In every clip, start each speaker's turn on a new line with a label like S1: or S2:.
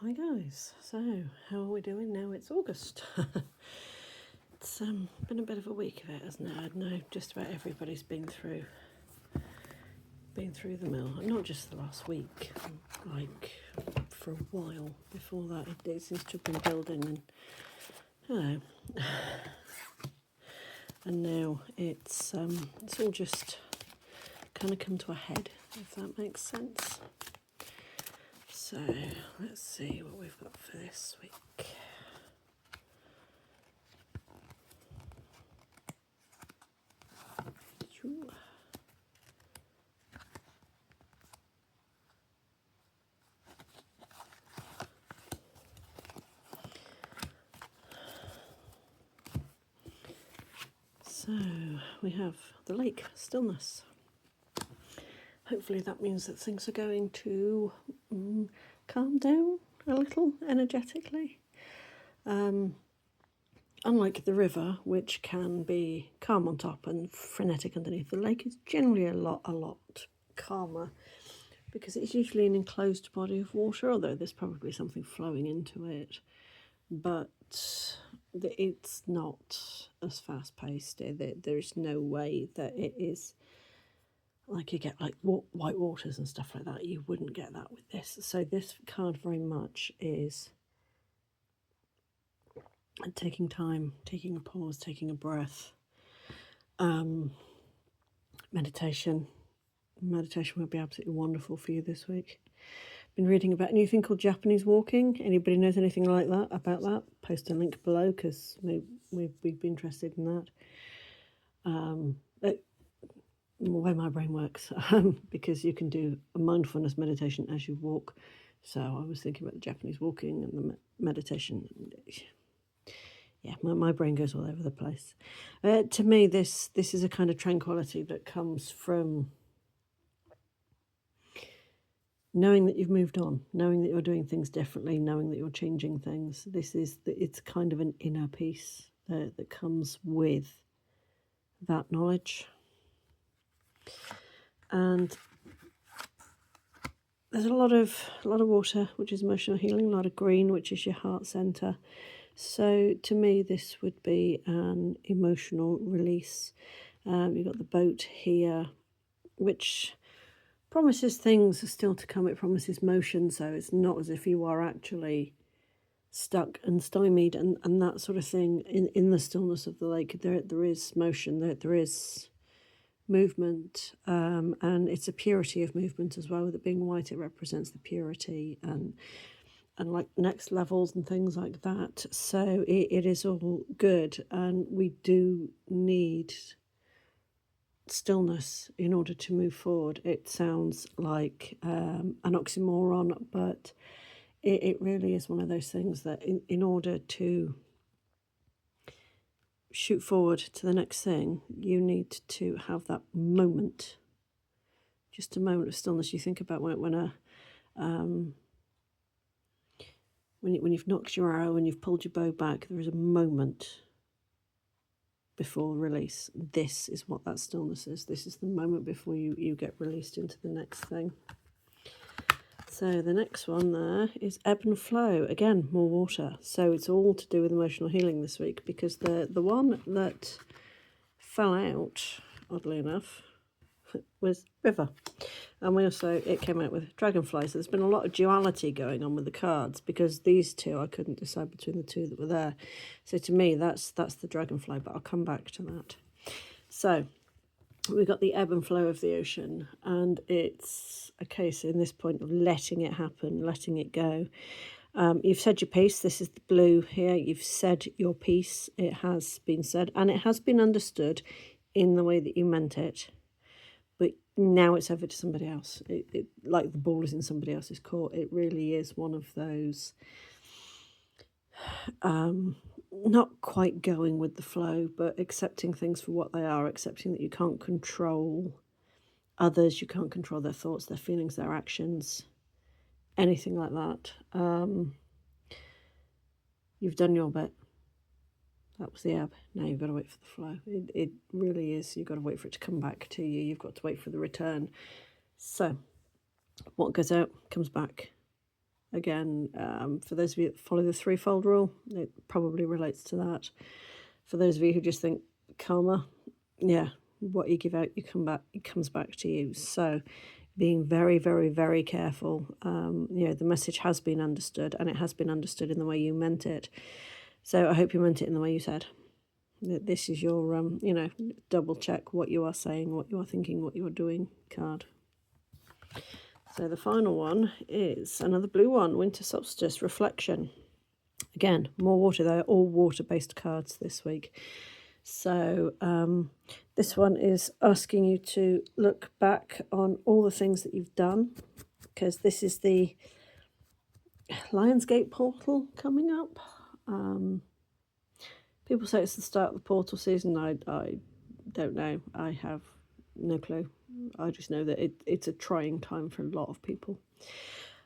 S1: Hi guys, so how are we doing now? It's August. It's been a bit of a week of it, hasn't it? I know just about everybody's been through the mill. Not just the last week, like for a while before that. It seems to have been building, and you know, and now it's all just kind of come to a head, if that makes sense. So let's see what we've got for this week. So we have the lake, stillness. Hopefully that means that things are going to calm down a little energetically. Unlike the river, which can be calm on top and frenetic underneath, the lake is generally a lot calmer because it's usually an enclosed body of water, although there's probably something flowing into it. But it's not as fast paced. There's no way that it is like you get like white waters and stuff like that. You wouldn't get that with this. So this card very much is taking time, taking a pause, taking a breath. Meditation would be absolutely wonderful for you this week. Been reading about a new thing called Japanese walking. Anybody knows anything like that about that? Post a link below because we'd be interested in that. The way my brain works, because you can do a mindfulness meditation as you walk. So I was thinking about the Japanese walking and the meditation. Yeah, my brain goes all over the place. To me, this is a kind of tranquility that comes from knowing that you've moved on, knowing that you're doing things differently, knowing that you're changing things. It's kind of an inner peace that comes with that knowledge. And there's a lot of water, which is emotional healing, a lot of green, which is your heart center. So to me, this would be an emotional release. You've got the boat here, which promises things are still to come. It promises motion, so it's not as if you are actually stuck and stymied and that sort of thing. In the stillness of the lake, there is motion, there is movement, and it's a purity of movement as well. With it being white, it represents the purity and like next levels and things like that. So it is all good, and we do need stillness in order to move forward. It sounds like an oxymoron, but it really is one of those things that in order to shoot forward to the next thing, you need to have that moment, just a moment of stillness. You think about when you've knocked your arrow and you've pulled your bow back, there is a moment before release. This is what that stillness is. This is the moment before you get released into the next thing. So the next one there is ebb and flow. Again, more water. So it's all to do with emotional healing this week, because the one that fell out, oddly enough, was river. And it came out with dragonfly. So there's been a lot of duality going on with the cards, because these two, I couldn't decide between the two that were there. So to me, that's the dragonfly, but I'll come back to that. So we've got the ebb and flow of the ocean, and it's a case in this point of letting it happen, letting it go. You've said your piece. This is the blue here. You've said your piece. It has been said, and it has been understood in the way that you meant it. But now it's over to somebody else. It like the ball is in somebody else's court. It really is one of those not quite going with the flow, but accepting things for what they are, accepting that you can't control others, you can't control their thoughts, their feelings, their actions, anything like that. You've done your bit. That was the ebb. Now you've got to wait for the flow. It really is. You've got to wait for it to come back to you. You've got to wait for the return. So what goes out comes back. Again, for those of you that follow the threefold rule, it probably relates to that. For those of you who just think karma, yeah, what you give out, it comes back to you. So being very, very, very careful. The message has been understood, and it has been understood in the way you meant it. So I hope you meant it in the way you said. This is your, double check what you are saying, what you are thinking, what you are doing card. So the final one is another blue one, Winter Solstice, Reflection. Again, more water. They're all water-based cards this week. So this one is asking you to look back on all the things that you've done, because this is the Lionsgate portal coming up. People say it's the start of the portal season. I don't know. I have no clue. I just know that it's a trying time for a lot of people.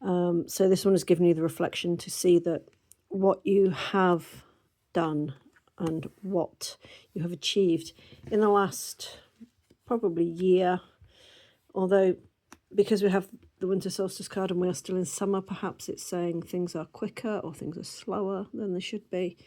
S1: So this one has given you the reflection to see that what you have done and what you have achieved in the last probably year, although because we have the Winter Solstice card and we are still in summer, perhaps it's saying things are quicker or things are slower than they should be.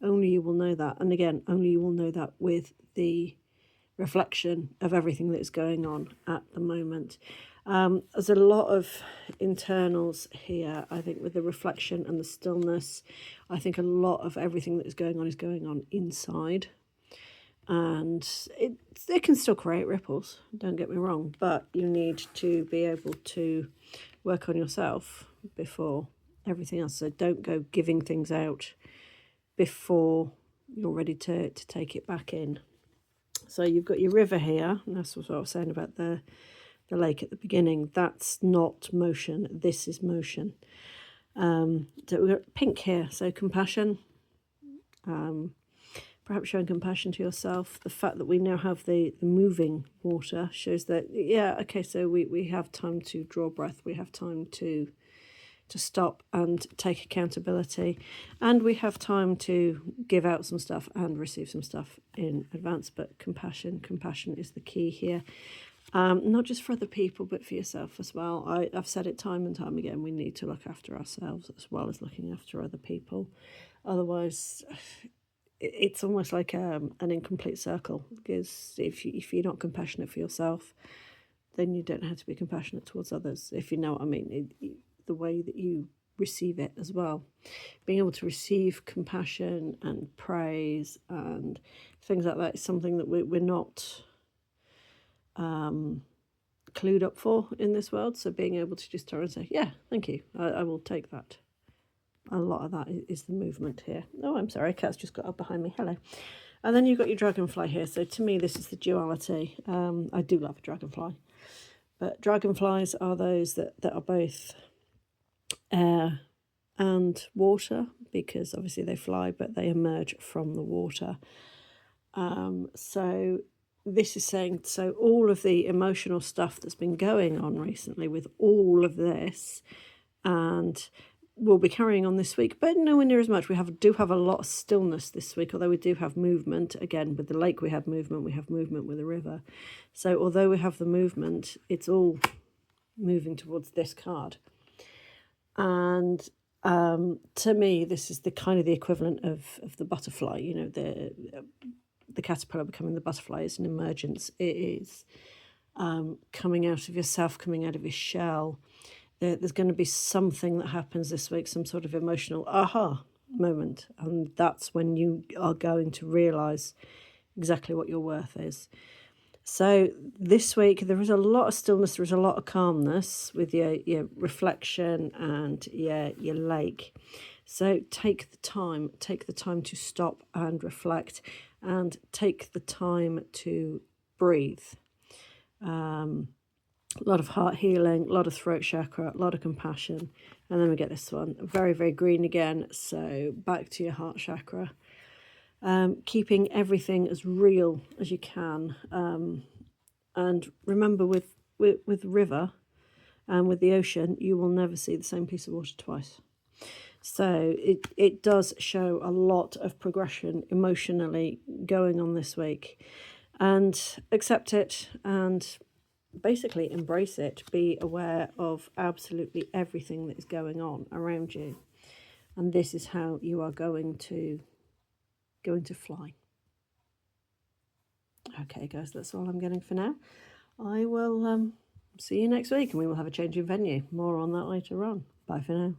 S1: Only you will know that. And again, only you will know that with the reflection of everything that is going on at the moment. There's a lot of internals here, I think, with the reflection and the stillness. I think a lot of everything that is going on inside. And it can still create ripples, don't get me wrong, but you need to be able to work on yourself before everything else. So don't go giving things out before you're ready to take it back in. So you've got your river here, and that's what I was saying about the lake at the beginning. That's not motion, this is motion. So we've got pink here, so compassion. Perhaps showing compassion to yourself. The fact that we now have the moving water shows that, yeah, okay, so we have time to draw breath, we have time to stop and take accountability, and we have time to give out some stuff and receive some stuff in advance. But compassion is the key here, not just for other people but for yourself as well. I've said it time and time again, we need to look after ourselves as well as looking after other people. Otherwise it's almost like an incomplete circle, because if you're not compassionate for yourself, then you don't have to be compassionate towards others, if you know what I mean. The way that you receive it as well. Being able to receive compassion and praise and things like that is something that we're not clued up for in this world. So being able to just turn and say, yeah, thank you, I will take that. A lot of that is the movement here. Oh, I'm sorry, cat's just got up behind me. Hello. And then you've got your dragonfly here. So to me, this is the duality. I do love a dragonfly. But dragonflies are those that are both air and water, because obviously they fly, but they emerge from the water. So this is saying, so all of the emotional stuff that's been going on recently with all of this, and we'll be carrying on this week, but nowhere near as much. We do have a lot of stillness this week, although we do have movement. Again, with the lake we have movement with the river. So although we have the movement, it's all moving towards this card. And to me, this is the kind of the equivalent of the butterfly. You know, the caterpillar becoming the butterfly is an emergence. It is coming out of yourself, coming out of your shell. There's going to be something that happens this week, some sort of emotional aha moment, and that's when you are going to realise exactly what your worth is. So this week there is a lot of stillness, there is a lot of calmness with your reflection and your lake. So take the time to stop and reflect, and take the time to breathe. A lot of heart healing, a lot of throat chakra, a lot of compassion. And then we get this one, very, very green again. So back to your heart chakra. Keeping everything as real as you can. And remember, with river and with the ocean, you will never see the same piece of water twice. So it does show a lot of progression emotionally going on this week. And accept it and basically embrace it. Be aware of absolutely everything that is going on around you. And this is how you are going to fly. Okay, guys, that's all I'm getting for now. I will see you next week, and we will have a change in venue. More on that later on. Bye for now.